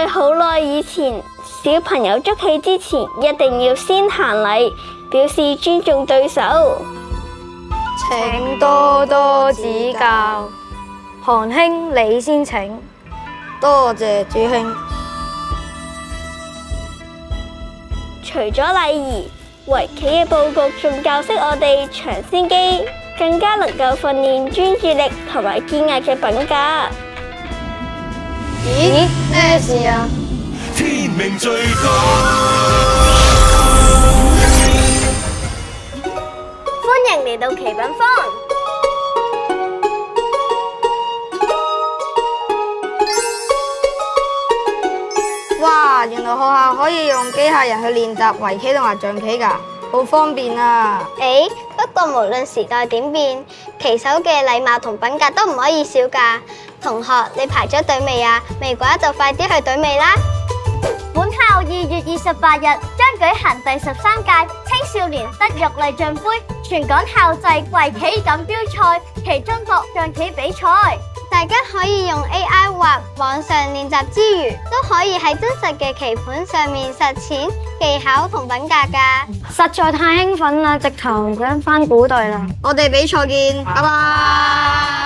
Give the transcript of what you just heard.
好耐以前，小朋友捉棋之前一定要先行禮，表示尊重對手。請多多指教，韓兄你先請。多謝主兄。除咗禮儀，圍棋嘅佈局仲教識我哋搶先機，更加能夠訓練專注力同埋堅毅嘅品格。咦？咩事啊？天命最高，歡迎嚟到奇品坊。哇！原來學校可以用機械人去練習圍棋同埋象棋㗎，好方便啊！不過無論時代點變，棋手嘅禮貌同品格都唔可以少㗎。同學，你排咗隊未啊？未嘅話就快啲去隊尾啦！本校2月28日將舉行第13屆青少年德育勵進杯全港校際圍棋錦標賽其中國象棋比賽。大家可以用 AI 或網上練習之餘，都可以喺真實嘅棋盤上面實踐技巧同品格㗎。實在太興奮啦，直頭唔想返古代啦！我哋比賽見，拜拜。